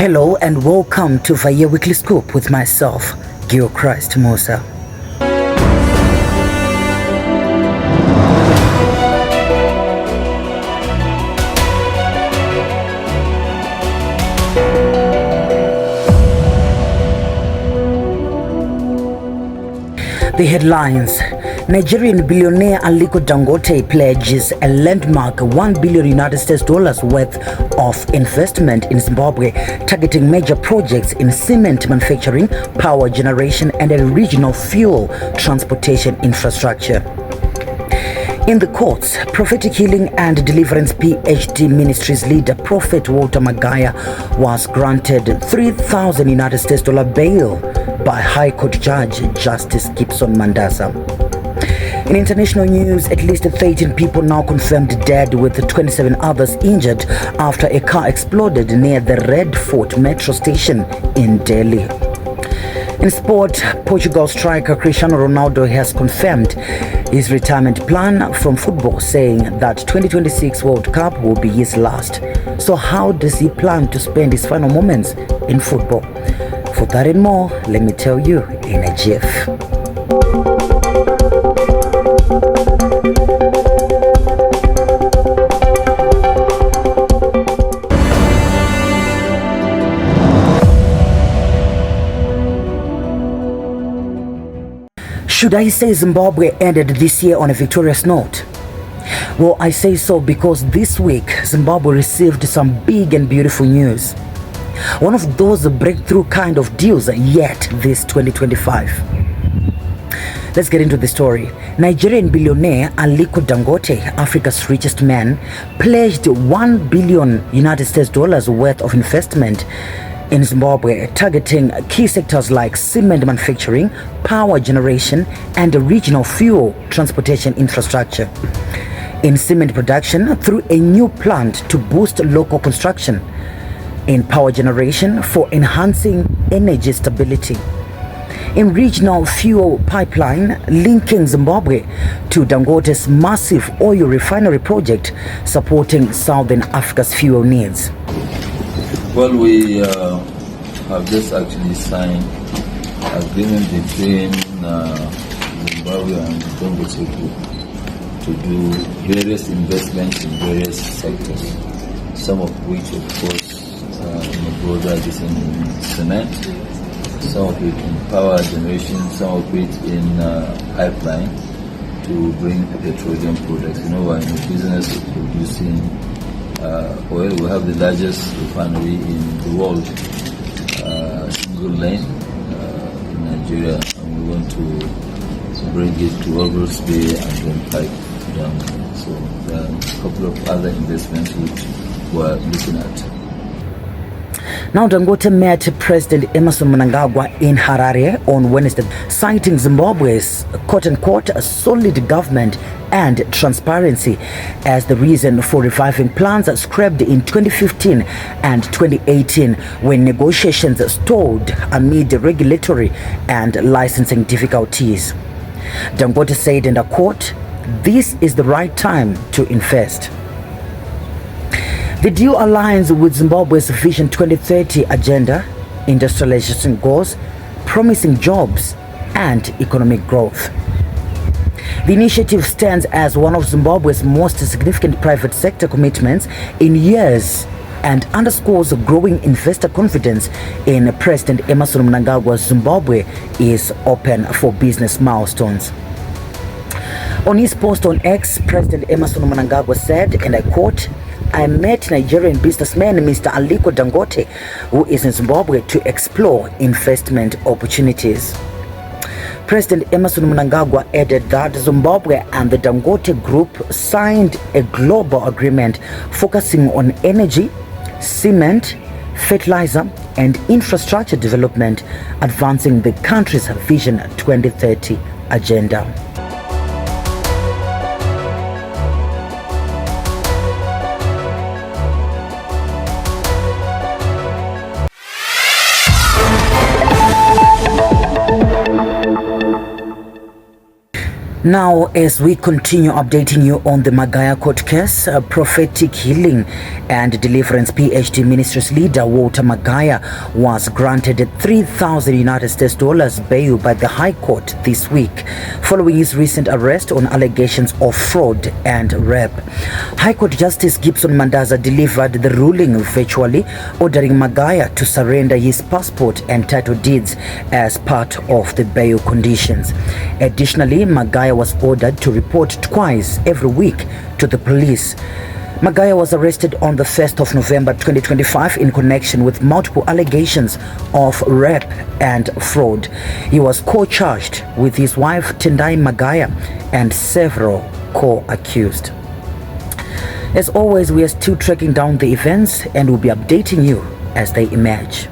Hello and welcome to VHAYEYA Weekly Scoop with myself, Gilchrist Muza. The headlines: Nigerian billionaire Aliko Dangote pledges a landmark $1 billion United States worth of investment in Zimbabwe, targeting major projects in cement manufacturing, power generation, and a regional fuel transportation infrastructure. In the courts, Prophetic Healing and Deliverance PhD Ministries leader Prophet Walter Magaya was granted 3,000 United States bail by High Court Judge Justice Gibson Mandaza. In international news, at least 13 people now confirmed dead, with 27 others injured after a car exploded near the Red Fort metro station in Delhi. In sport, Portugal striker Cristiano Ronaldo has confirmed his retirement plan from football, saying that 2026 World Cup will be his last. So how does he plan to spend his final moments in football? For that and more, let me tell you in a jiff. Should I say Zimbabwe ended this year on a victorious note? Well, I say so because this week Zimbabwe received some big and beautiful news. One of those breakthrough kind of deals yet this 2025. Let's get into the story. Nigerian billionaire Aliko Dangote, Africa's richest man, pledged $1 billion United States worth of investment in Zimbabwe, targeting key sectors like cement manufacturing, power generation, and regional fuel transportation infrastructure. In cement production, through a new plant to boost local construction. In power generation, for enhancing energy stability. In regional fuel pipeline, linking Zimbabwe to Dangote's massive oil refinery project, supporting Southern Africa's fuel needs. Well, we have just actually signed agreement between Zimbabwe and Dangote Group to do various investments in various sectors, some of which, of course, in the broader is in cement, some of it in power generation, some of it in pipeline to bring petroleum products. You know, we're in the business of producing oil. We have the largest refinery in the world, single lane in Nigeria, and we want to bring it to Walrus Bay and then pipe down. So there are a couple of other investments which we're looking at. Now, Dangote met President Emmerson Mnangagwa in Harare on Wednesday, citing Zimbabwe's quote-unquote solid government and transparency as the reason for reviving plans scrapped in 2015 and 2018 when negotiations stalled amid regulatory and licensing difficulties. Dangote said, and I quote, "This is the right time to invest." The deal aligns with Zimbabwe's Vision 2030 agenda, industrialization goals, promising jobs, and economic growth. The initiative stands as one of Zimbabwe's most significant private sector commitments in years and underscores growing investor confidence in President Emmerson Mnangagwa's Zimbabwe is open for business milestones. On his post on X, President Emmerson Mnangagwa said, and I quote, "I met Nigerian businessman Mr. Aliko Dangote, who is in Zimbabwe, to explore investment opportunities." President Emmerson Mnangagwa added that Zimbabwe and the Dangote Group signed a global agreement focusing on energy, cement, fertilizer, and infrastructure development, advancing the country's Vision 2030 agenda. Now, as we continue updating you on the Magaya court case, prophetic healing and deliverance PhD ministries leader Walter Magaya was granted 3,000 United States dollars bail by the High Court this week, following his recent arrest on allegations of fraud and rape. High Court Justice Gibson Mandaza delivered the ruling virtually, ordering Magaya to surrender his passport and title deeds as part of the bail conditions. Additionally, Magaya was ordered to report twice every week to the police. Magaya was arrested on the 1st of November 2025 in connection with multiple allegations of rape and fraud. He was co-charged with his wife Tendai Magaya and several co-accused. As always, we are still tracking down the events and will be updating you as they emerge.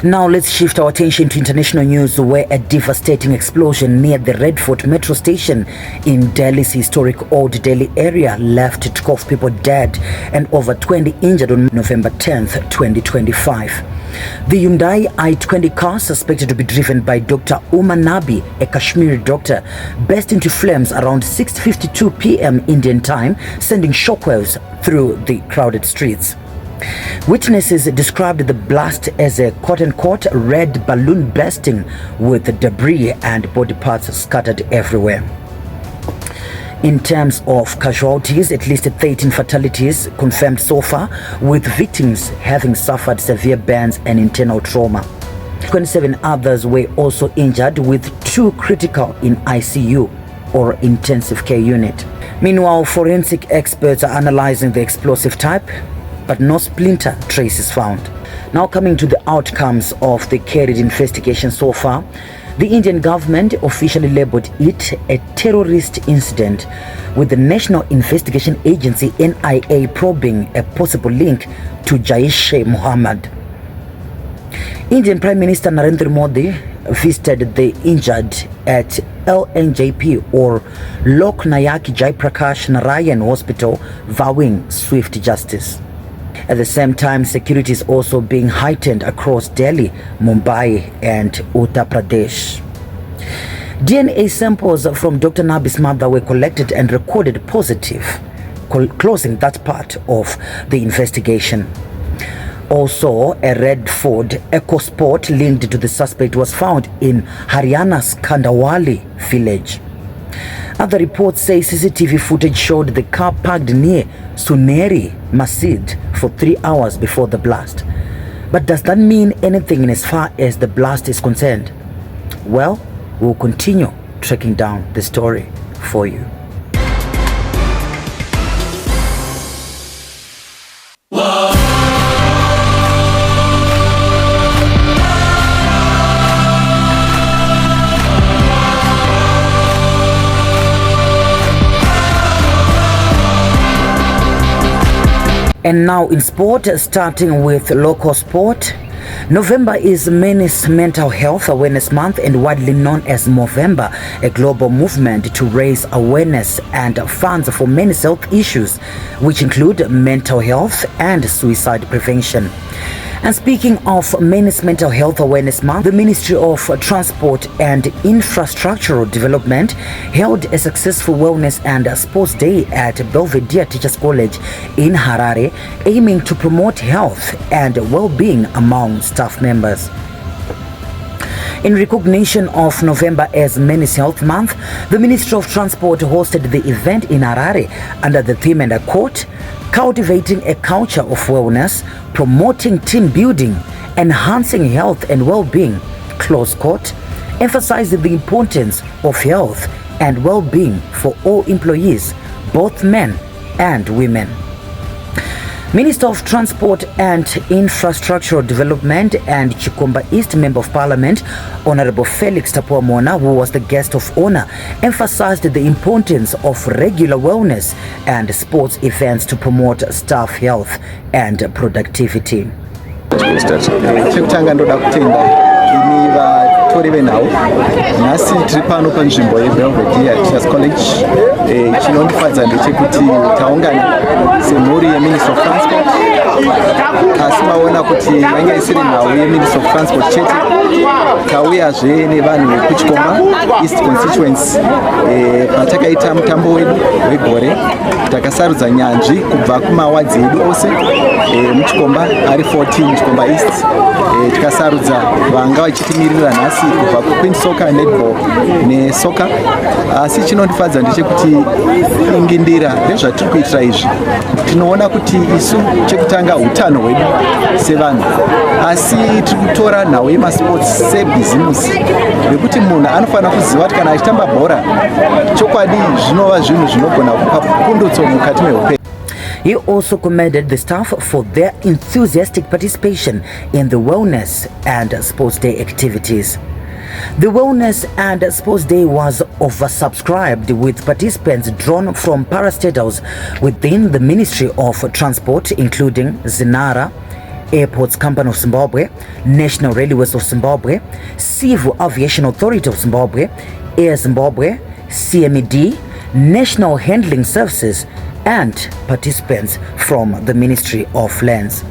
Now let's shift our attention to international news, where a devastating explosion near the Red Fort metro station in Delhi's historic Old Delhi area left 12 people dead and over 20 injured on November 10th, 2025. The Hyundai i20 car, suspected to be driven by Dr. Umar Nabi, a Kashmiri doctor, burst into flames around 6:52 p.m. Indian time, sending shockwaves through the crowded streets. Witnesses described the blast as a quote-unquote red balloon bursting, with debris and body parts scattered everywhere. In terms of casualties, at least 13 fatalities confirmed so far, with victims having suffered severe burns and internal trauma. 27 others were also injured, with 2 critical in ICU or intensive care unit. Meanwhile, forensic experts are analyzing the explosive type, but no splinter traces found. Now, coming to the outcomes of the carried investigation so far, the Indian government officially labeled it a terrorist incident, with the National Investigation Agency NIA probing a possible link to Jaish-e-Mohammed. Indian Prime Minister Narendra Modi visited the injured at LNJP or Lok Nayak Jaiprakash Narayan Hospital, vowing swift justice. At the same time, security is also being heightened across Delhi, Mumbai and Uttar Pradesh. DNA samples from Dr. Nabi's mother were collected and recorded positive, closing that part of the investigation. Also, a red Ford EcoSport linked to the suspect was found in Haryana's Kandawali village. Other reports say CCTV footage showed the car parked near Suneri Masjid for 3 hours before the blast. But does that mean anything in as far as the blast is concerned? Well, we'll continue tracking down the story for you. And now in sport, starting with local sport. November is Men's Mental Health Awareness Month and widely known as Movember, a global movement to raise awareness and funds for men's health issues, which include mental health and suicide prevention. And speaking of Men's Mental Health Awareness Month, the Ministry of Transport and Infrastructural Development held a successful Wellness and Sports Day at Belvedere Teachers College in Harare, aiming to promote health and well-being among staff members. In recognition of November as Men's Health Month, the Ministry of Transport hosted the event in Harare under the theme, and I quote, "Cultivating a culture of wellness, promoting team building, enhancing health and well-being," close quote, emphasizing the importance of health and well-being for all employees, both men and women. Minister of Transport and Infrastructural Development and Chikomba East Member of Parliament, Honorable Felix Tapua Mhona, who was the guest of honor, emphasized the importance of regular wellness and sports events to promote staff health and productivity. torive nawo. Nhasi tiri pano panzvimbo yeBelvedere Teachers College. Chinondifadza ndechekuti taungana semhuri yeMinister of Transport. Asi maona kuti vanga isiri nhau yeMinister of Transport chete. Tauyazve nevanhu vekuchikomba East Constituency. Patakaita mutambo wedu wegore takasarudza nyanzvi kubva kumawadzi edu ose muchikomba ari 14 chikomba East. Tikasarudza vanga vachitimirira nhasi kubva kuQueen Soccer, Netball neSoccer. Asi chinondifadza ndechekuti ingindira rezvatiri kuitira izvi tinoona kuti isu chekutanga utano hwedu sevanhu, asi tiri kutora nhau yemasports sebhizimusi nekuti munhu anofanira kuziva kuti kana achitamba bhora chokwadi zvinova zvinhu zvinogona kupa pundutso mukati meupenyu. He also commended the staff for their enthusiastic participation in the Wellness and Sports Day activities. The Wellness and Sports Day was oversubscribed with participants drawn from parastatals within the Ministry of Transport, including Zinara, Airports Company of Zimbabwe, National Railways of Zimbabwe, Civil Aviation Authority of Zimbabwe, Air Zimbabwe, CMED, National Handling Services, and participants from the Ministry of Lands.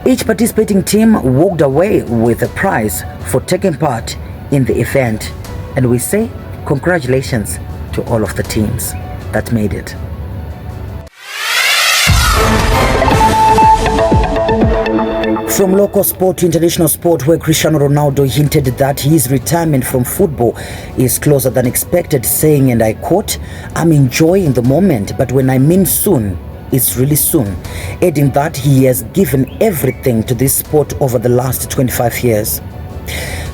Each participating team walked away with a prize for taking part in the event, and we say congratulations to all of the teams that made it. From local sport to international sport, where Cristiano Ronaldo hinted that his retirement from football is closer than expected, saying, and I quote, "I'm enjoying the moment, but when I mean soon, it's really soon," adding that he has given everything to this sport over the last 25 years.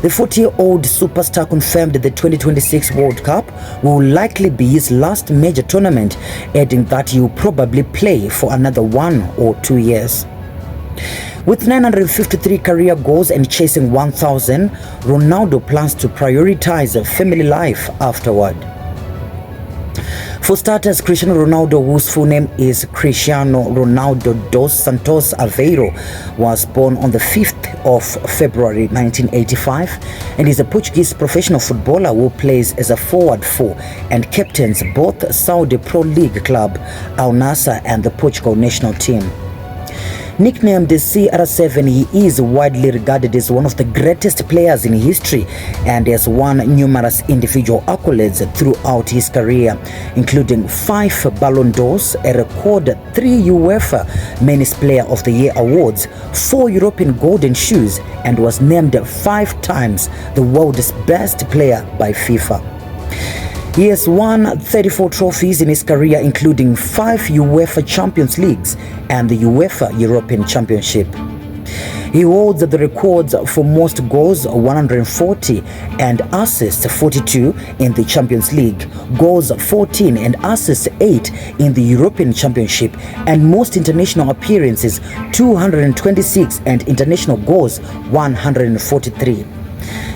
The 40-year-old superstar confirmed the 2026 World Cup will likely be his last major tournament, adding that he will probably play for another 1 or 2 years. With 953 career goals and chasing 1,000, Ronaldo plans to prioritize family life afterward. For starters, Cristiano Ronaldo, whose full name is Cristiano Ronaldo dos Santos Aveiro, was born on the 5th of February 1985 and is a Portuguese professional footballer who plays as a forward four and captains both Saudi Pro League club Al Nassr and the Portugal national team. Nicknamed CR7, he is widely regarded as one of the greatest players in history and has won numerous individual accolades throughout his career, including 5 Ballon d'Ors, a record 3 UEFA Men's Player of the Year awards, 4 European Golden Shoes, and was named 5 times the world's best player by FIFA. He has won 34 trophies in his career, including 5 UEFA Champions Leagues and the UEFA European Championship. He holds the records for most goals, 140, and assists, 42 in the Champions League, goals 14 and assists 8 in the European Championship, and most international appearances, 226, and international goals, 143.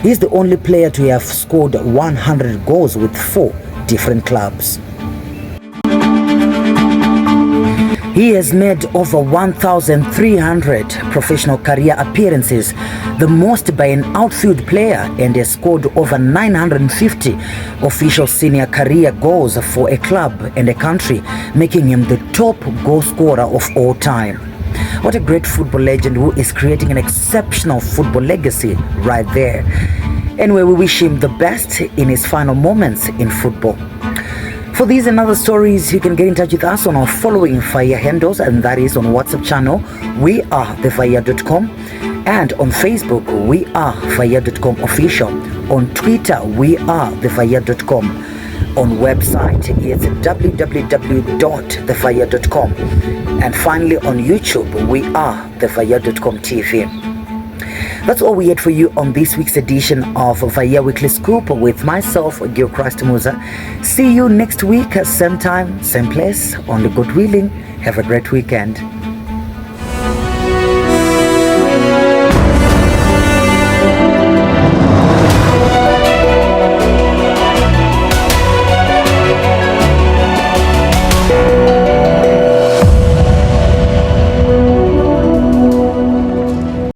He is the only player to have scored 100 goals with 4 different clubs. He has made over 1,300 professional career appearances, the most by an outfield player, and has scored over 950 official senior career goals for a club and a country, making him the top goal scorer of all time. What a great football legend who is creating an exceptional football legacy right there. Anyway, we wish him the best in his final moments in football. For these and other stories, you can get in touch with us on our following VHAYEYA handles, and that is on WhatsApp channel, we are thevhayeya.com, and on Facebook, we are VHAYEYA.com official. On Twitter, we are thevhayeya.com. On website, it's www.thevhayeya.com. And finally, on YouTube, we are thevhayeya.com TV. That's all we had for you on this week's edition of VHAYEYA Weekly Scoop with myself, Gilchrist Muza. See you next week, same time, same place, only God willing. Have a great weekend.